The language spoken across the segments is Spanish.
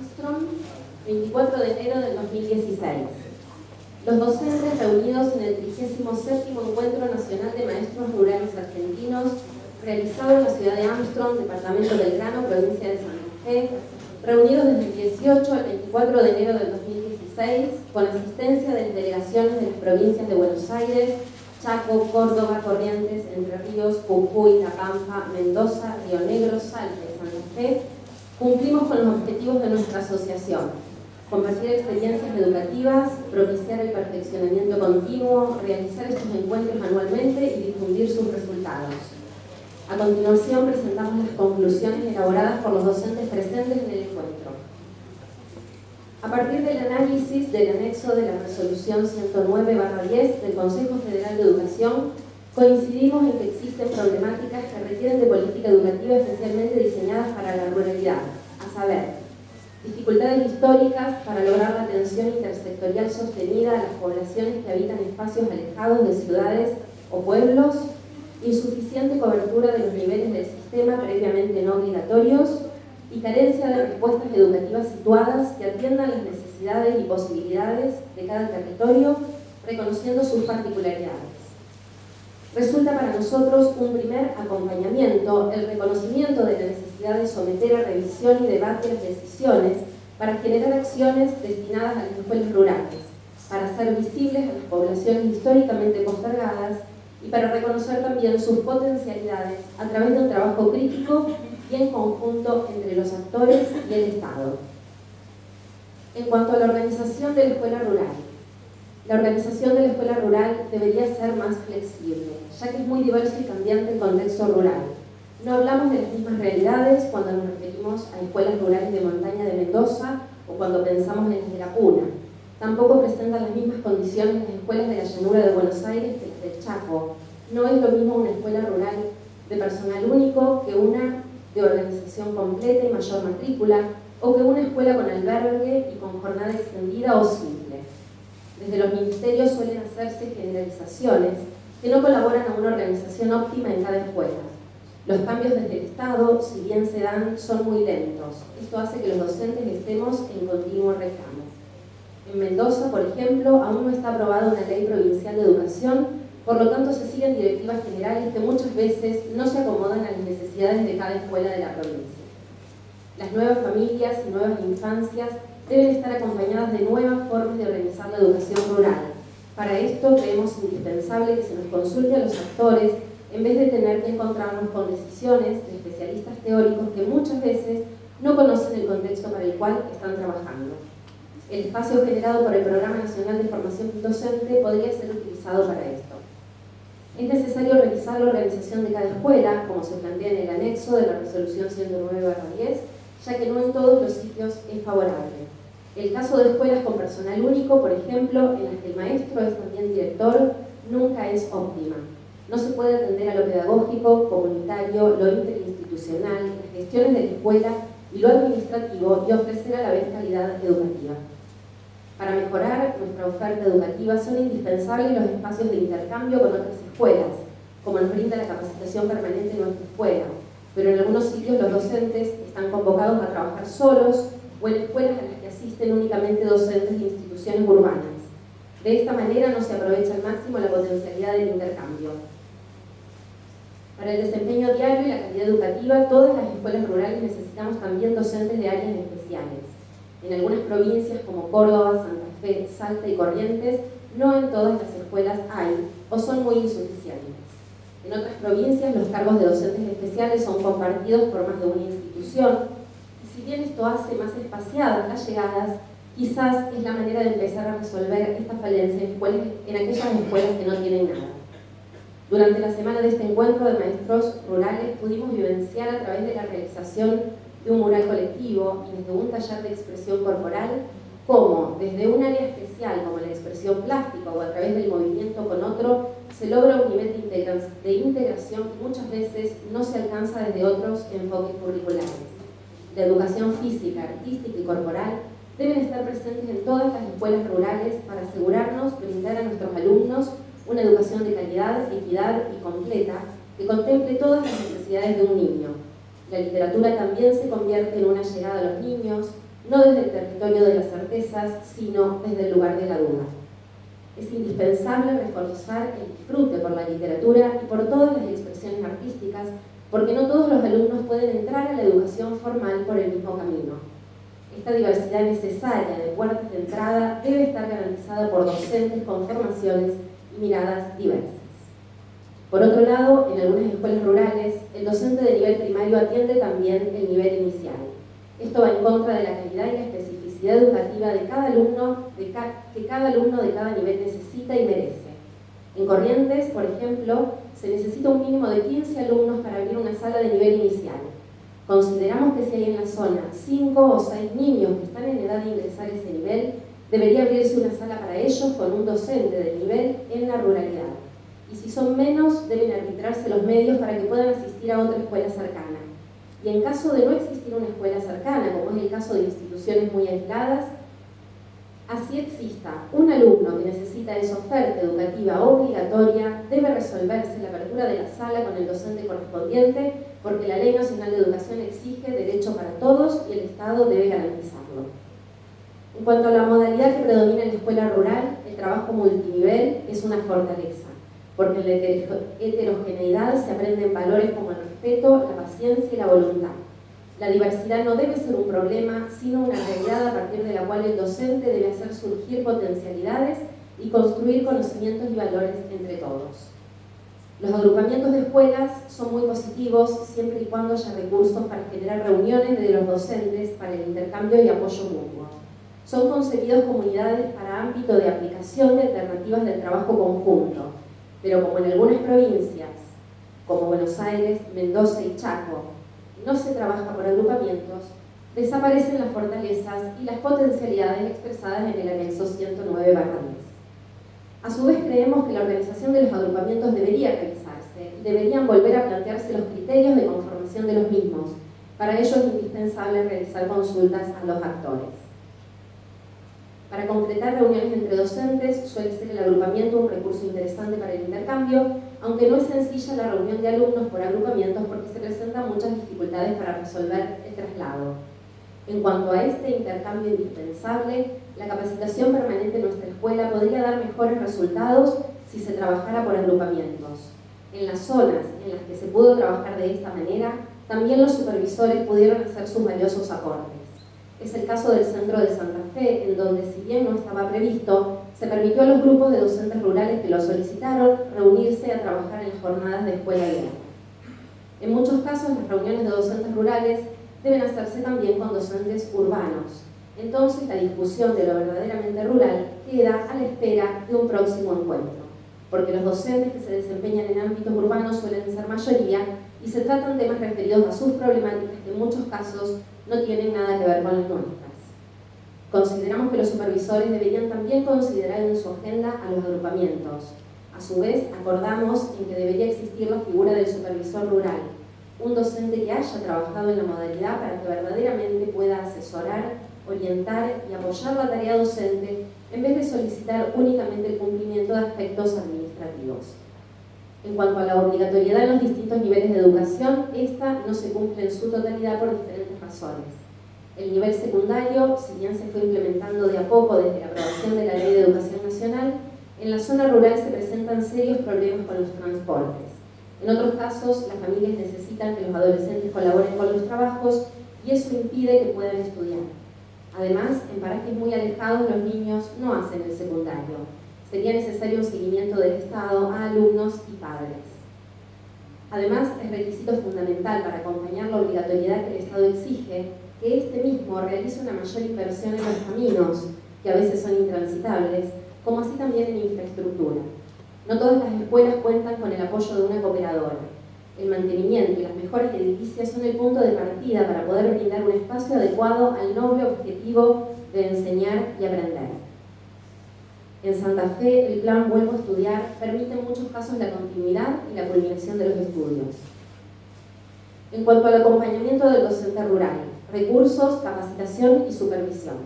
Armstrong, 24 de enero del 2016. Los docentes reunidos en el 37º Encuentro Nacional de Maestros Rurales Argentinos, realizado en la ciudad de Armstrong, departamento del Belgrano, provincia de Santa Fe, reunidos desde el 18 al 24 de enero del 2016, con asistencia de las delegaciones de las provincias de Buenos Aires, Chaco, Córdoba, Corrientes, Entre Ríos, Jujuy, La Pampa, Mendoza, Río Negro, Salta y Santa Fe, cumplimos con los objetivos de nuestra asociación: compartir experiencias educativas, propiciar el perfeccionamiento continuo, realizar estos encuentros anualmente y difundir sus resultados. A continuación presentamos las conclusiones elaboradas por los docentes presentes en el encuentro. A partir del análisis del anexo de la Resolución 109/10 del Consejo Federal de Educación, coincidimos en que existen problemáticas que requieren de política educativa especialmente diseñadas para la ruralidad, a saber, dificultades históricas para lograr la atención intersectorial sostenida a las poblaciones que habitan espacios alejados de ciudades o pueblos, insuficiente cobertura de los niveles del sistema previamente no obligatorios y carencia de respuestas educativas situadas que atiendan las necesidades y posibilidades de cada territorio, reconociendo sus particularidades. Resulta para nosotros un primer acompañamiento el reconocimiento de la necesidad de someter a revisión y debate las decisiones para generar acciones destinadas a las escuelas rurales, para hacer visibles a las poblaciones históricamente postergadas y para reconocer también sus potencialidades a través de un trabajo crítico y en conjunto entre los actores y el Estado. En cuanto a la organización de la escuela rural, la organización de la escuela rural debería ser más flexible, ya que es muy diverso y cambiante el contexto rural. No hablamos de las mismas realidades cuando nos referimos a escuelas rurales de montaña de Mendoza o cuando pensamos en las de La Puna. Tampoco presentan las mismas condiciones las escuelas de la llanura de Buenos Aires que las del Chaco. No es lo mismo una escuela rural de personal único que una de organización completa y mayor matrícula, o que una escuela con albergue y con jornada extendida o simple. Desde los ministerios suelen hacerse generalizaciones que no colaboran a una organización óptima en cada escuela. Los cambios desde el Estado, si bien se dan, son muy lentos. Esto hace que los docentes estemos en continuo reclamo. En Mendoza, por ejemplo, aún no está aprobada una ley provincial de educación, por lo tanto se siguen directivas generales que muchas veces no se acomodan a las necesidades de cada escuela de la provincia. Las nuevas familias y nuevas infancias deben estar acompañadas de nuevas formas de organizar la educación rural. Para esto creemos indispensable que se nos consulte a los actores en vez de tener que encontrarnos con decisiones de especialistas teóricos que muchas veces no conocen el contexto para el cual están trabajando. El espacio generado por el Programa Nacional de Formación Docente podría ser utilizado para esto. Es necesario revisar la organización de cada escuela, como se plantea en el anexo de la Resolución 109/10, ya que no en todos los sitios es favorable. El caso de escuelas con personal único, por ejemplo, en las que el maestro es también director, nunca es óptima. No se puede atender a lo pedagógico, comunitario, lo interinstitucional, las gestiones de la escuela y lo administrativo y ofrecer a la vez calidad educativa. Para mejorar nuestra oferta educativa son indispensables los espacios de intercambio con otras escuelas, como nos brinda la capacitación permanente en nuestra escuela, pero en algunos sitios los docentes están convocados a trabajar solos o en escuelas a las que asisten únicamente docentes de instituciones urbanas. De esta manera no se aprovecha al máximo la potencialidad del intercambio. Para el desempeño diario y la calidad educativa, todas las escuelas rurales necesitamos también docentes de áreas especiales. En algunas provincias como Córdoba, Santa Fe, Salta y Corrientes, no en todas las escuelas hay o son muy insuficientes. En otras provincias los cargos de docentes especiales son compartidos por más de una institución y si bien esto hace más espaciadas las llegadas, quizás es la manera de empezar a resolver esta falencia en aquellas escuelas que no tienen nada. Durante la semana de este encuentro de maestros rurales pudimos vivenciar a través de la realización de un mural colectivo y desde un taller de expresión corporal, cómo desde un área especial como la expresión plástica o a través del movimiento con otro, se logra un nivel de integración que muchas veces no se alcanza desde otros enfoques curriculares. La educación física, artística y corporal deben estar presentes en todas las escuelas rurales para asegurarnos brindar a nuestros alumnos una educación de calidad, equidad y completa que contemple todas las necesidades de un niño. La literatura también se convierte en una llegada a los niños, no desde el territorio de las certezas, sino desde el lugar de la duda. Es indispensable reforzar el disfrute por la literatura y por todas las expresiones artísticas, porque no todos los alumnos pueden entrar a la educación formal por el mismo camino. Esta diversidad necesaria de puertas de entrada debe estar garantizada por docentes con formaciones y miradas diversas. Por otro lado, en algunas escuelas rurales, el docente de nivel primario atiende también el nivel inicial. Esto va en contra de la calidad y la especificidad educativa de cada alumno, que cada alumno de cada nivel necesita y merece. En Corrientes, por ejemplo, se necesita un mínimo de 15 alumnos para abrir una sala de nivel inicial. Consideramos que si hay en la zona 5 o 6 niños que están en edad de ingresar a ese nivel, debería abrirse una sala para ellos con un docente de nivel en la ruralidad. Y si son menos, deben arbitrarse los medios para que puedan asistir a otra escuela cercana. Y en caso de no existir una escuela cercana, como es el caso de instituciones muy aisladas, así exista un alumno que necesita esa oferta educativa obligatoria, debe resolverse la apertura de la sala con el docente correspondiente, porque la Ley Nacional de Educación exige derecho para todos y el Estado debe garantizarlo. En cuanto a la modalidad que predomina en la escuela rural, el trabajo multinivel es una fortaleza, porque en la heterogeneidad se aprenden valores como el respeto, la paciencia y la voluntad. La diversidad no debe ser un problema, sino una realidad a partir de la cual el docente debe hacer surgir potencialidades y construir conocimientos y valores entre todos. Los agrupamientos de escuelas son muy positivos siempre y cuando haya recursos para generar reuniones de los docentes para el intercambio y apoyo mutuo. Son concebidos como unidades para ámbito de aplicación de alternativas del trabajo conjunto, pero como en algunas provincias, como Buenos Aires, Mendoza y Chaco, no se trabaja por agrupamientos, desaparecen las fortalezas y las potencialidades expresadas en el anexo 109/10. A su vez, creemos que la organización de los agrupamientos debería revisarse y deberían volver a plantearse los criterios de conformación de los mismos. Para ello es indispensable realizar consultas a los actores. Para concretar reuniones entre docentes suele ser el agrupamiento un recurso interesante para el intercambio, aunque no es sencilla la reunión de alumnos por agrupamientos porque se presentan muchas dificultades para resolver el traslado. En cuanto a este intercambio indispensable, la capacitación permanente en nuestra escuela podría dar mejores resultados si se trabajara por agrupamientos. En las zonas en las que se pudo trabajar de esta manera, también los supervisores pudieron hacer sus valiosos aportes. Es el caso del Centro de Santa Fe, en donde, si bien no estaba previsto, se permitió a los grupos de docentes rurales que lo solicitaron reunirse a trabajar en las jornadas de escuela abierta. En muchos casos, las reuniones de docentes rurales deben hacerse también con docentes urbanos. Entonces, la discusión de lo verdaderamente rural queda a la espera de un próximo encuentro, porque los docentes que se desempeñan en ámbitos urbanos suelen ser mayoría y se tratan temas referidos a sus problemáticas que en muchos casos no tienen nada que ver con las nuestras. Consideramos que los supervisores deberían también considerar en su agenda a los agrupamientos. A su vez, acordamos en que debería existir la figura del supervisor rural, un docente que haya trabajado en la modalidad para que verdaderamente pueda asesorar, orientar y apoyar la tarea docente en vez de solicitar únicamente el cumplimiento de aspectos administrativos. En cuanto a la obligatoriedad en los distintos niveles de educación, esta no se cumple en su totalidad por diferentes razones. El nivel secundario, si bien se fue implementando de a poco desde la aprobación de la Ley de Educación Nacional, en la zona rural se presentan serios problemas con los transportes. En otros casos, las familias necesitan que los adolescentes colaboren con los trabajos y eso impide que puedan estudiar. Además, en parajes muy alejados los niños no hacen el secundario. Sería necesario un seguimiento del Estado a alumnos y padres. Además, es requisito fundamental para acompañar la obligatoriedad que el Estado exige que este mismo realice una mayor inversión en los caminos, que a veces son intransitables, como así también en infraestructura. No todas las escuelas cuentan con el apoyo de una cooperadora. El mantenimiento y las mejoras edilicias son el punto de partida para poder brindar un espacio adecuado al noble objetivo de enseñar y aprender. En Santa Fe, el plan Vuelvo a Estudiar permite en muchos casos la continuidad y la culminación de los estudios. En cuanto al acompañamiento del docente rural, recursos, capacitación y supervisión.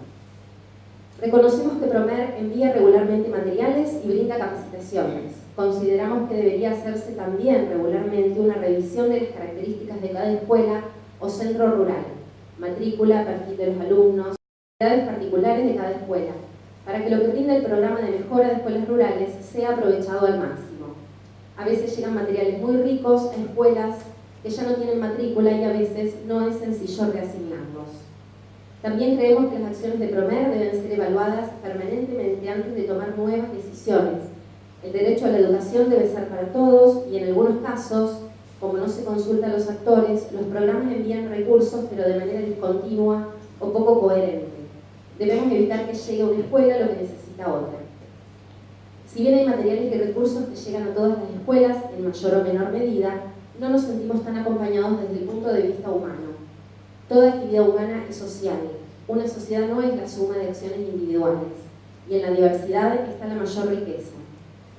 Reconocemos que Promer envía regularmente materiales y brinda capacitaciones. Consideramos que debería hacerse también regularmente una revisión de las características de cada escuela o centro rural, matrícula, perfil de los alumnos, necesidades particulares de cada escuela, para que lo que brinda el programa de mejora de escuelas rurales sea aprovechado al máximo. A veces llegan materiales muy ricos a escuelas que ya no tienen matrícula y a veces no es sencillo reasignarlos. También creemos que las acciones de Promer deben ser evaluadas permanentemente antes de tomar nuevas decisiones. El derecho a la educación debe ser para todos y en algunos casos, como no se consulta a los actores, los programas envían recursos pero de manera discontinua o poco coherente. Debemos evitar que llegue a una escuela lo que necesita otra. Si bien hay materiales y recursos que llegan a todas las escuelas, en mayor o menor medida, no nos sentimos tan acompañados desde el punto de vista humano. Toda actividad humana es social. Una sociedad no es la suma de acciones individuales, y en la diversidad está la mayor riqueza.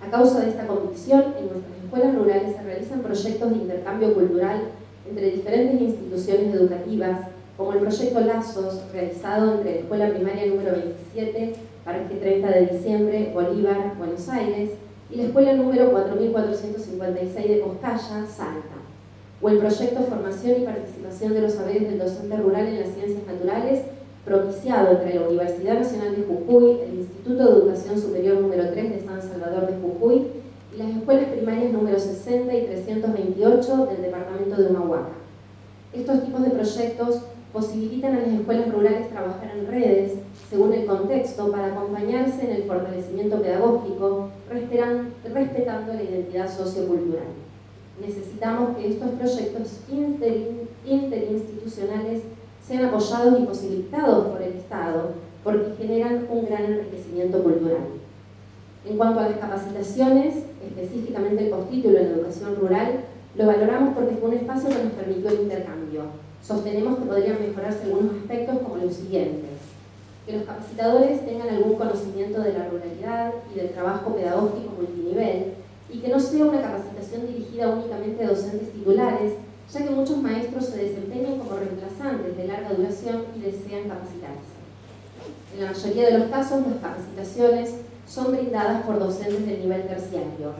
A causa de esta convicción, en nuestras escuelas rurales se realizan proyectos de intercambio cultural entre diferentes instituciones educativas, como el proyecto Lazos, realizado entre la Escuela Primaria número 27, Parque 30 de Diciembre, Bolívar, Buenos Aires, y la Escuela número 4456 de Coscaya, Salta, o el proyecto Formación y Participación de los Saberes del Docente Rural en las Ciencias Naturales, propiciado entre la Universidad Nacional de Jujuy, el Instituto de Educación Superior número 3 de San Salvador de Jujuy y las escuelas primarias número 60 y 328 del departamento de Humahuaca. Estos tipos de proyectos posibilitan a las escuelas rurales trabajar en redes, según el contexto, para acompañarse en el fortalecimiento pedagógico, respetando la identidad sociocultural. Necesitamos que estos proyectos interinstitucionales sean apoyados y posibilitados por el Estado, porque generan un gran enriquecimiento cultural. En cuanto a las capacitaciones, específicamente el postítulo en educación rural, lo valoramos porque fue un espacio que nos permitió el intercambio. Sostenemos que podrían mejorarse algunos aspectos como los siguientes: que los capacitadores tengan algún conocimiento de la ruralidad y del trabajo pedagógico multinivel, y que no sea una capacitación dirigida únicamente a docentes titulares, ya que muchos maestros se desempeñan como reemplazantes de larga duración y desean capacitarse. En la mayoría de los casos, las capacitaciones son brindadas por docentes del nivel terciario.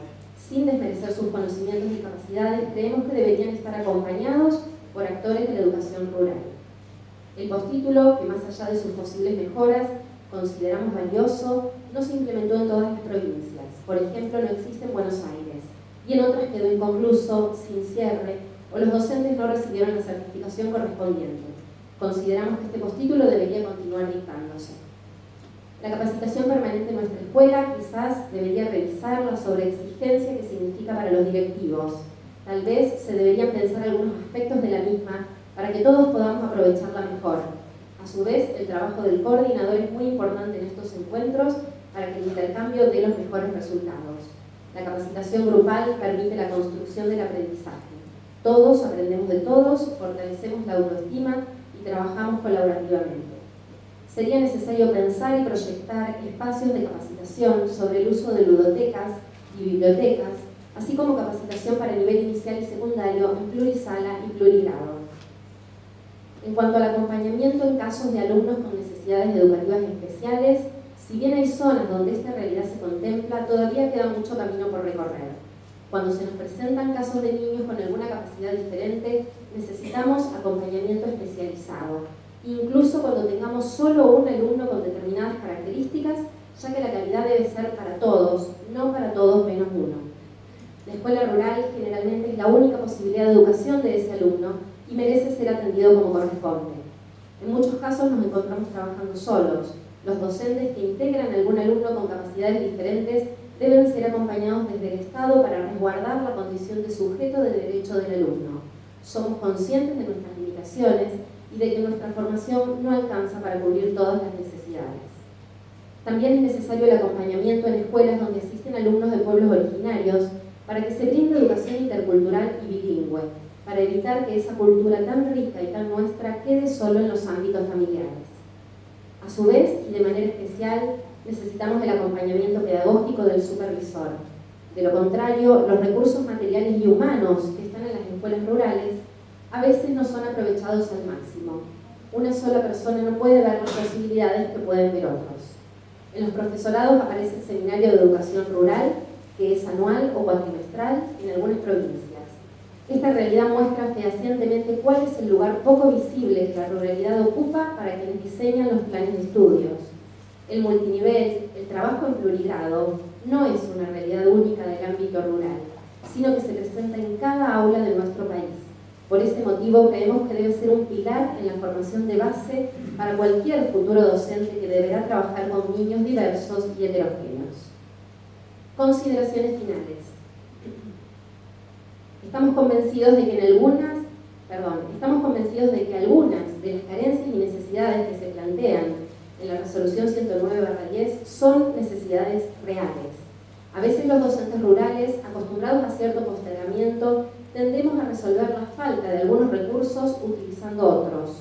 Sin desmerecer sus conocimientos y capacidades, creemos que deberían estar acompañados por actores de la educación rural. El postítulo, que más allá de sus posibles mejoras, consideramos valioso, no se implementó en todas las provincias. Por ejemplo, no existe en Buenos Aires, y en otras quedó inconcluso, sin cierre, o los docentes no recibieron la certificación correspondiente. Consideramos que este postítulo debería continuar dictándose. La capacitación permanente en nuestra escuela quizás debería revisar la sobreexigencia que significa para los directivos. Tal vez se deberían pensar algunos aspectos de la misma para que todos podamos aprovecharla mejor. A su vez, el trabajo del coordinador es muy importante en estos encuentros para que el intercambio dé los mejores resultados. La capacitación grupal permite la construcción del aprendizaje. Todos aprendemos de todos, fortalecemos la autoestima y trabajamos colaborativamente. Sería necesario pensar y proyectar espacios de capacitación sobre el uso de ludotecas y bibliotecas, así como capacitación para nivel inicial y secundario en plurisala y plurigrado. En cuanto al acompañamiento en casos de alumnos con necesidades educativas especiales, si bien hay zonas donde esta realidad se contempla, todavía queda mucho camino por recorrer. Cuando se nos presentan casos de niños con alguna capacidad diferente, necesitamos acompañamiento especializado, incluso cuando tengamos solo un alumno con determinadas características, ya que la calidad debe ser para todos, no para todos menos uno. La escuela rural generalmente es la única posibilidad de educación de ese alumno y merece ser atendido como corresponde. En muchos casos nos encontramos trabajando solos. Los docentes que integran a algún alumno con capacidades diferentes deben ser acompañados desde el Estado para resguardar la condición de sujeto de derecho del alumno. Somos conscientes de nuestras limitaciones y de que nuestra formación no alcanza para cubrir todas las necesidades. También es necesario el acompañamiento en escuelas donde asisten alumnos de pueblos originarios para que se brinde educación intercultural y bilingüe, para evitar que esa cultura tan rica y tan nuestra quede solo en los ámbitos familiares. A su vez, y de manera especial, necesitamos el acompañamiento pedagógico del supervisor. De lo contrario, los recursos materiales y humanos que están en las escuelas rurales a veces no son aprovechados al máximo. Una sola persona no puede ver las posibilidades que pueden ver otros. En los profesorados aparece el Seminario de Educación Rural, que es anual o cuatrimestral en algunas provincias. Esta realidad muestra fehacientemente cuál es el lugar poco visible que la ruralidad ocupa para quienes diseñan los planes de estudios. El multinivel, el trabajo en plurigrado, no es una realidad única del ámbito rural, sino que se presenta en cada aula de nuestro país. Por ese motivo creemos que debe ser un pilar en la formación de base para cualquier futuro docente que deberá trabajar con niños diversos y heterogéneos. Consideraciones finales. Estamos convencidos de que algunas de las carencias y necesidades que se plantean en la resolución 109/10 son necesidades reales. A veces los docentes rurales, acostumbrados a cierto postergamiento, tendemos a resolver la falta de algunos recursos utilizando otros.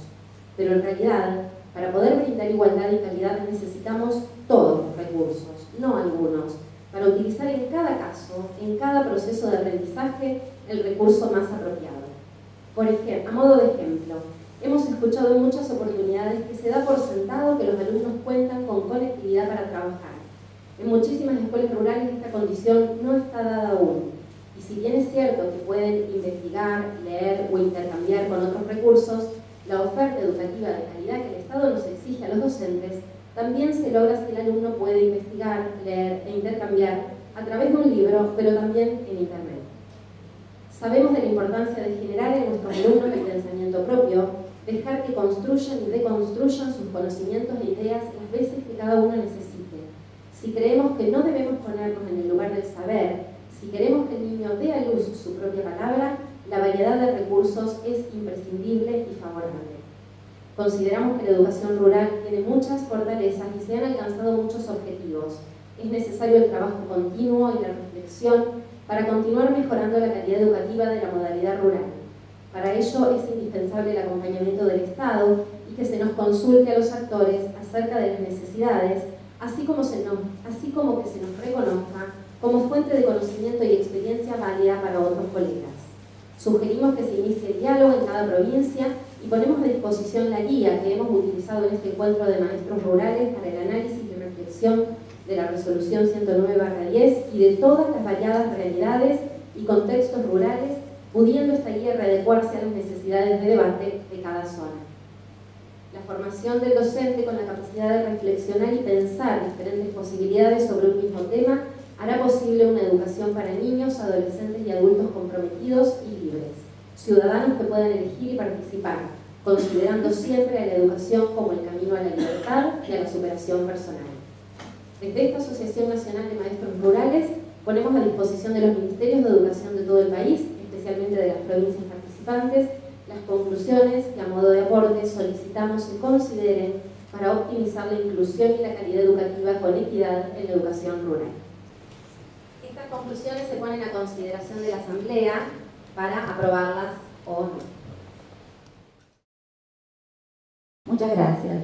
Pero en realidad, para poder brindar igualdad y calidad necesitamos todos los recursos, no algunos, para utilizar en cada caso, en cada proceso de aprendizaje, el recurso más apropiado. Por ejemplo, a modo de ejemplo, hemos escuchado en muchas oportunidades que se da por sentado que los alumnos cuentan con conectividad para trabajar. En muchísimas escuelas rurales esta condición no está dada aún. Y si bien es cierto que pueden investigar, leer o intercambiar con otros recursos, la oferta educativa de calidad que el Estado nos exige a los docentes también se logra si el alumno puede investigar, leer e intercambiar a través de un libro, pero también en Internet. Sabemos de la importancia de generar en nuestros alumnos el pensamiento propio, dejar que construyan y deconstruyan sus conocimientos e ideas las veces que cada uno necesite. Si creemos que no debemos ponernos en el lugar del saber, si queremos que el niño dé a luz su propia palabra, la variedad de recursos es imprescindible y favorable. Consideramos que la educación rural tiene muchas fortalezas y se han alcanzado muchos objetivos. Es necesario el trabajo continuo y la reflexión para continuar mejorando la calidad educativa de la modalidad rural. Para ello es indispensable el acompañamiento del Estado y que se nos consulte a los actores acerca de las necesidades, así como que se nos reconozca como fuente de conocimiento y experiencia válida para otros colegas. Sugerimos que se inicie el diálogo en cada provincia y ponemos a disposición la guía que hemos utilizado en este encuentro de maestros rurales para el análisis y reflexión de la resolución 109/10 y de todas las variadas realidades y contextos rurales, pudiendo esta guía readecuarse a las necesidades de debate de cada zona. La formación del docente con la capacidad de reflexionar y pensar diferentes posibilidades sobre un mismo tema hará posible una educación para niños, adolescentes y adultos comprometidos y libres, ciudadanos que puedan elegir y participar, considerando siempre a la educación como el camino a la libertad y a la superación personal. Desde esta Asociación Nacional de Maestros Rurales ponemos a disposición de los ministerios de educación de todo el país, especialmente de las provincias participantes, las conclusiones que a modo de aporte solicitamos se consideren para optimizar la inclusión y la calidad educativa con equidad en la educación rural. Estas conclusiones se ponen a consideración de la Asamblea para aprobarlas o no. Muchas gracias.